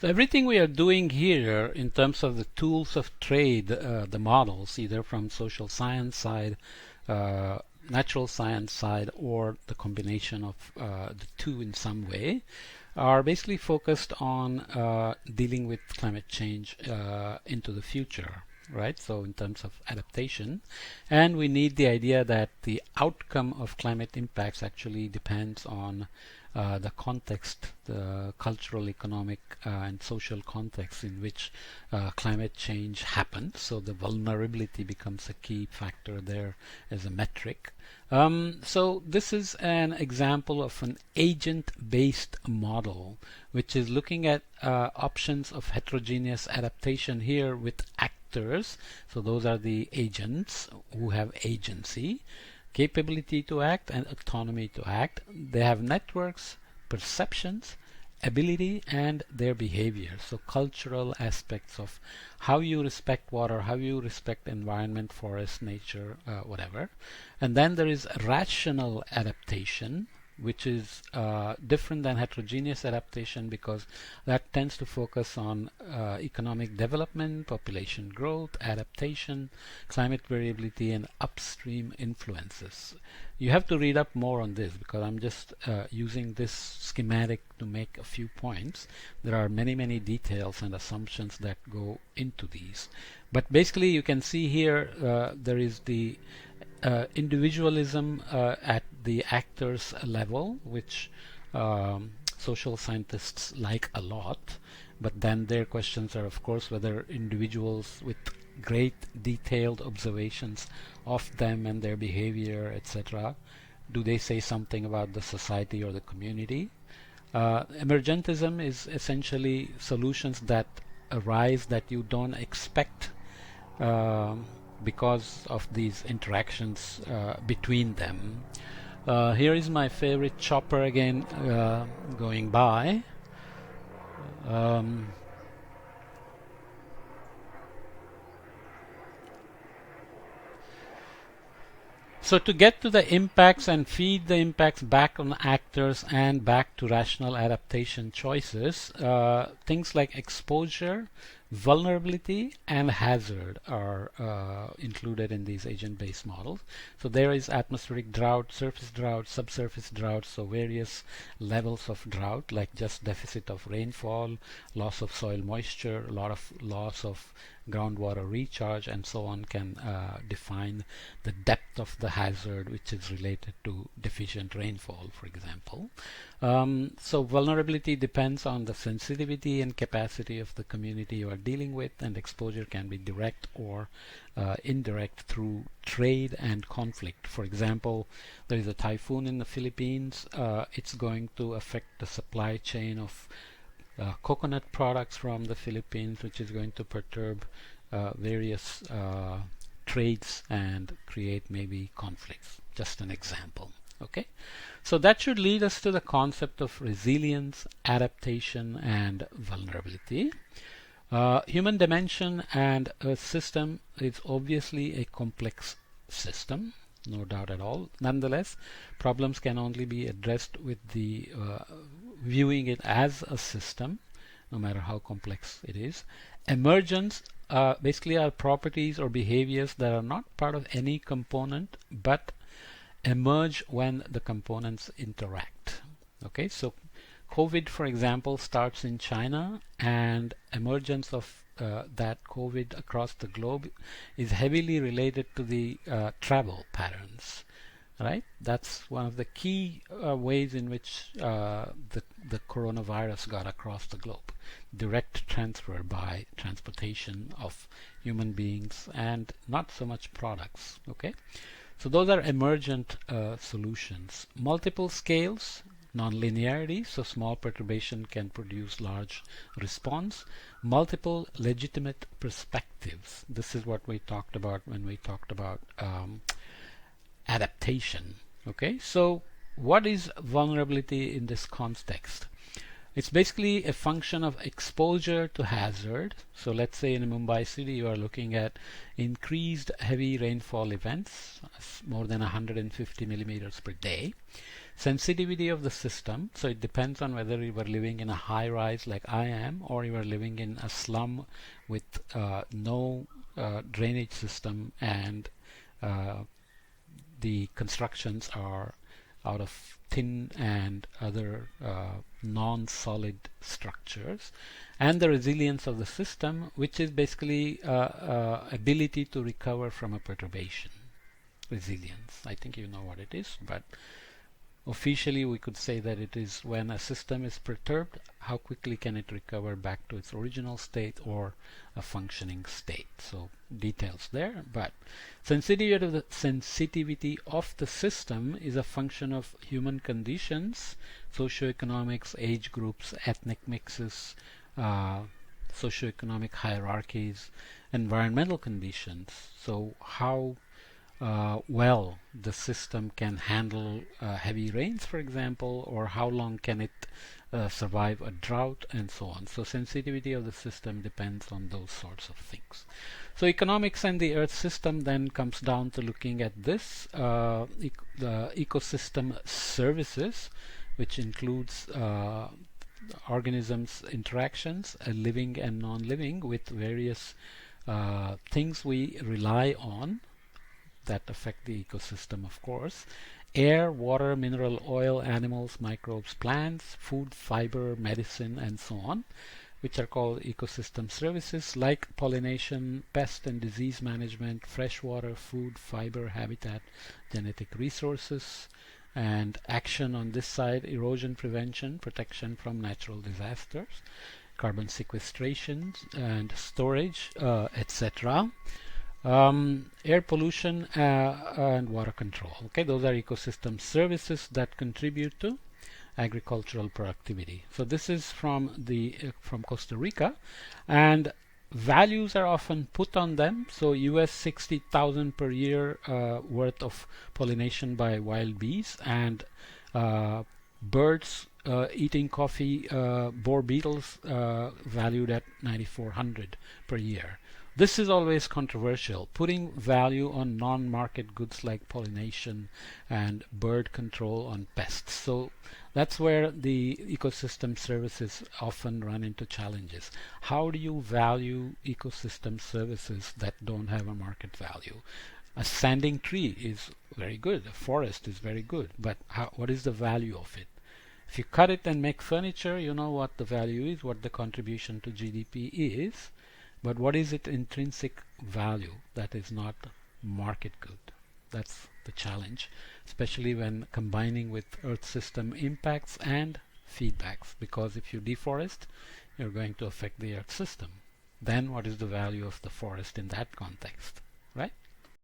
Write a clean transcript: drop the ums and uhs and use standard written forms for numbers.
So everything we are doing here in terms of the tools of trade, the models, either from social science side, uh, natural science side, or the combination of the two in some way, are basically focused on dealing with climate change into the future, right? So in terms of adaptation, and we need the idea that the outcome of climate impacts actually depends on the context, the cultural, economic, and social context in which climate change happens. So the vulnerability becomes a key factor there as a metric. So this is an example of an agent-based model, which is looking at options of heterogeneous adaptation here with actors. So those are the agents who have agency, capability to act, and autonomy to act. They have networks, perceptions, ability, and their behavior. So cultural aspects of how you respect water, how you respect environment, forest, nature, whatever. And then there is rational adaptation, which is different than heterogeneous adaptation because that tends to focus on economic development, population growth, adaptation, climate variability, and upstream influences. You have to read up more on this because I'm just using this schematic to make a few points. There are many, many details and assumptions that go into these. But basically you can see here there is the individualism at the actors level, which social scientists like a lot, but then their questions are of course whether individuals with great detailed observations of them and their behavior, etc., do they say something about the society or the community? Emergentism is essentially solutions that arise that you don't expect because of these interactions between them. Here is my favorite chopper again going by. So to get to the impacts and feed the impacts back on actors and back to rational adaptation choices, things like exposure, vulnerability, and hazard are included in these agent-based models. So there is atmospheric drought, surface drought, subsurface drought, so various levels of drought like just deficit of rainfall, loss of soil moisture, a lot of loss of groundwater recharge, and so on can define the depth of the hazard, which is related to deficient rainfall, for example. So vulnerability depends on the sensitivity and capacity of the community you are dealing with, and exposure can be direct or indirect through trade and conflict. For example, there is a typhoon in the Philippines. It's going to affect the supply chain of coconut products from the Philippines, which is going to perturb various trades and create maybe conflicts. Just an example. Okay, so that should lead us to the concept of resilience, adaptation, and vulnerability. Human dimension and Earth system is obviously a complex system, no doubt at all. Nonetheless, problems can only be addressed with the viewing it as a system, no matter how complex it is. Emergence basically are properties or behaviors that are not part of any component but emerge when the components interact. Okay, so COVID, for example, starts in China, and emergence of that COVID across the globe is heavily related to the travel patterns. Right, that's one of the key ways in which the coronavirus got across the globe. Direct transfer by transportation of human beings and not so much products. Okay, so those are emergent solutions. Multiple scales, non-linearity, so small perturbation can produce large response. Multiple legitimate perspectives. This is what we talked about when we talked about adaptation. Okay, so what is vulnerability in this context? It's basically a function of exposure to hazard. So let's say in Mumbai city you are looking at increased heavy rainfall events, more than 150 millimeters per day. sensitivity of the system. So it depends on whether you are living in a high rise like I am, or you are living in a slum with no drainage system, and the constructions are out of tin and other non-solid structures, and the resilience of the system, which is basically ability to recover from a perturbation. Resilience, I think you know what it is, but officially we could say that it is when a system is perturbed, how quickly can it recover back to its original state or a functioning state. So details there, but sensitivity of the system is a function of human conditions, socioeconomics, age groups, ethnic mixes, socioeconomic hierarchies, environmental conditions. So how well the system can handle heavy rains, for example, or how long can it survive a drought, and so on. So sensitivity of the system depends on those sorts of things. So economics and the Earth system then comes down to looking at this, the ecosystem services, which includes organisms' interactions, living and non-living, with various things we rely on that affect the ecosystem, of course. Air, water, mineral oil, animals, microbes, plants, food, fiber, medicine, and so on, which are called ecosystem services, like pollination, pest and disease management, freshwater, food, fiber, habitat, genetic resources, and action on this side: erosion prevention, protection from natural disasters, carbon sequestration and storage, etc. Air pollution and water control. Okay, those are ecosystem services that contribute to agricultural productivity. So this is from Costa Rica, and values are often put on them. So US 60,000 per year worth of pollination by wild bees, and birds eating coffee, boar beetles valued at 9,400 per year. This is always controversial, putting value on non-market goods like pollination and bird control on pests. So that's where the ecosystem services often run into challenges. How do you value ecosystem services that don't have a market value? A standing tree is very good, a forest is very good, but what is the value of it? If you cut it and make furniture, you know what the value is, what the contribution to GDP is. But what is its intrinsic value that is not market good? That's the challenge, especially when combining with Earth system impacts and feedbacks, because if you deforest, you're going to affect the Earth system. Then what is the value of the forest in that context, right?